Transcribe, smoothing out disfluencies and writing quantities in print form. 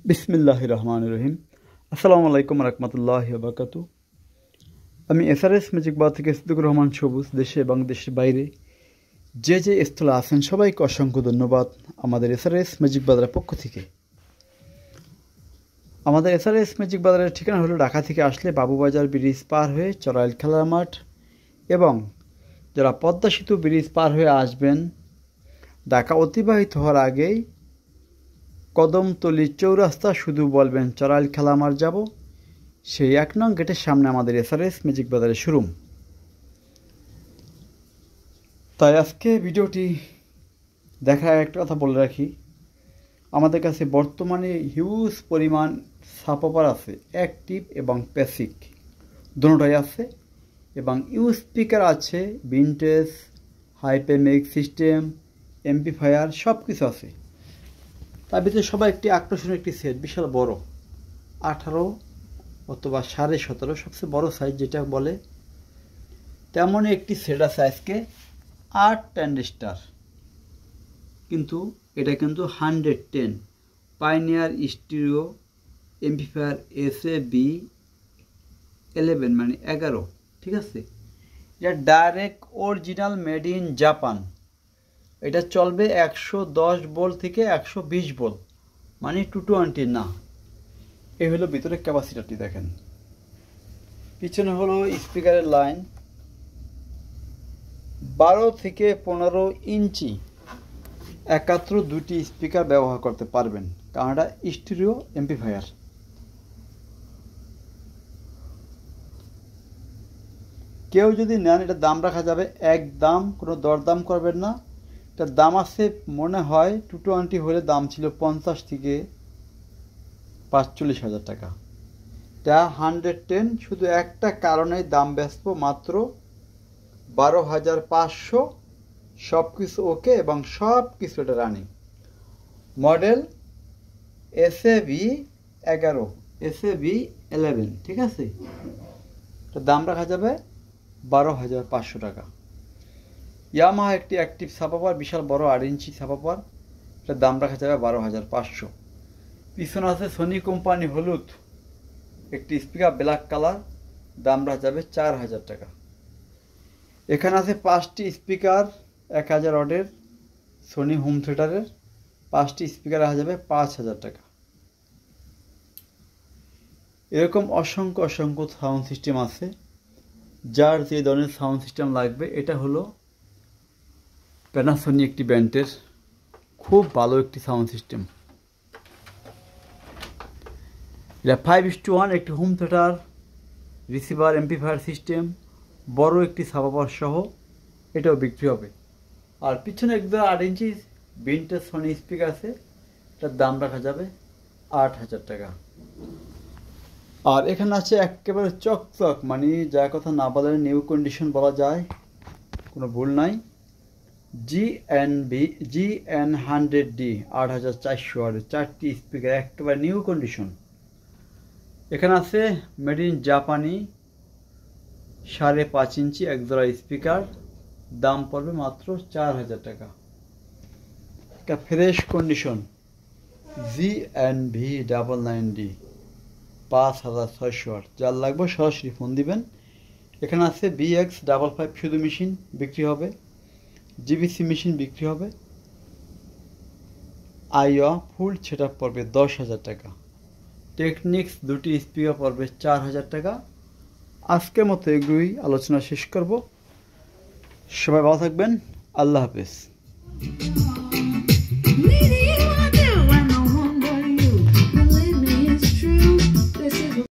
বিসমিল্লাহির রহমানির রহিম। আসসালামু আলাইকুম রহমতুল্লাহি ওয়া বারাকাতুহু। আমি এসআরএস ম্যাজিক বার থেকে সিদ্দিকুর রহমান সবুজ দেশে এবং দেশের বাইরে যে স্থলে আছেন সবাইকে অসংখ্য ধন্যবাদ আমাদের এসআরএস ম্যাজিক বাজারের পক্ষ থেকে। আমাদের এসআরএস ম্যাজিক বাজারের ঠিকানা হলো ঢাকা থেকে আসলে বাবুবাজার ব্রিজ পার হয়ে চড়াইল খেলার মাঠ, এবং যারা পদ্মা সেতু ব্রিজ পার হয়ে আসবেন ঢাকা অতিবাহিত হওয়ার আগেই কদমতলী চৌরাস্তা শুধু বলবেন চড়াইল খেলা মাঠ যাব, সেই ১ নং গেটের সামনে আমাদের এসআরএস ম্যাজিক বাজারের শোরুম। তাই আজকে ভিডিওটি দেখার একটা কথা বলে রাখি, আমাদের কাছে বর্তমানে হিউজ পরিমাণ সাবওয়ুফার আছে, অ্যাক্টিভ এবং প্যাসিভ দুটোটাই আছে, এবং ইউজ স্পিকার আছে, ভিনটেজ, হাইপেমিক সিস্টেম, এমপ্লিফায়ার সব কিছু আছে। তার ভিতরে সবাই একটি আকর্ষণীয় একটি সেট, বিশাল বড় 18 অথবা 17.5 সবচেয়ে বড় সাইজ যেটা বলে, তেমনই একটি সেট আছে আজকে 8 ট্রানজিস্টার, কিন্তু এটা কিন্তু 110 পাইনিয়ার স্টিরিও এমপ্লিফায়ার SA-B11 মানে 11, ঠিক আছে। এটা direct original made in Japan. এটা চলবে 110 ভোল্ট থেকে 120 ভোল্ট, মানে 220 না। এই হলো ভিতরে ক্যাপাসিটারটি দেখেন, পিছনে হলো স্পিকারের লাইন। 12 থেকে 15 ইঞ্চি একাত্র দুটি স্পিকার ব্যবহার করতে পারবেন, কারণ এটা স্টিরিও এমপ্লিফায়ার। কেউ যদি নেন এটা দাম রাখা যাবে একদম, কোনো দরদাম করবেন না। এটার দাম আছে মনে হয় 220 হলে দাম ছিল 50 থেকে 45,000 টাকা। এটা 110, শুধু একটা কারণে দাম ব্যস্ত মাত্র 12,500। সব কিছু ওকে এবং সব কিছু এটা রানিং। মডেল SA-B11, SA-B11, ঠিক আছে। এটার দাম রাখা যাবে 12,500 টাকা। ইয়ামাহা একটি অ্যাক্টিভ সাবওয়ুফার, বিশাল বড় 8 ইঞ্চি সাবওয়ুফার, এটার দাম রাখা যাবে 12,500। পিছনে আছে সোনি কোম্পানি হলুদ একটি স্পিকার, ব্ল্যাক কালার, দাম রাখা যাবে 4,000 টাকা। এখানে আছে 5টি স্পিকার 1000 ওয়াটের সোনি হোম থিয়েটারের, 5টি স্পিকার রাখা যাবে 5,000 টাকা। এরকম অসংখ্য সাউন্ড সিস্টেম আছে, যার যে ধরনের সাউন্ড সিস্টেম লাগবে। এটা হলো প্যানাসোনিক একটি ব্র্যান্ডের খুব ভালো একটি সাউন্ড সিস্টেম। এটা 5:1 একটি home theatre, receiver, amplifier system, বড় একটি সাবওয়ুফার সহ এটাও বিক্রি হবে। আর পিছনে একদম 8 ইঞ্চি ভিনটেজ সোনি স্পিকার আছে, এটার দাম রাখা যাবে 8,000 টাকা। আর এখানে আছে একেবারে চকচক, মানে যা কথা না বলে নিউ কন্ডিশন বলা যায়, কোনো ভুল নাই, GN100D 8400 ওয়াটের 4টি স্পিকার, একেবারে নিউ কন্ডিশন। এখানে আছে মেড ইন জাপানি 5.5 ইঞ্চি একজোড়া স্পিকার, দাম পড়বে মাত্র 4,000 টাকা। একটা ফ্রেশ কন্ডিশন GNV99D 5,600 ওয়াট, যার লাগবে সরাসরি ফোন দিবেন। এখানে আছে BX55 শুধু মেশিন বিক্রি হবে, GBC মেশিন বিক্রি হবে। আইওয়া ফুল সেট আপ পড়বে 10,000 টাকা। টেকনিক্স 2টি স্পিকার পড়বে 4,000 টাকা। আজকের মতো এগুলোই আলোচনা শেষ করব। সবাই ভালো থাকবেন, আল্লাহ হাফেজ।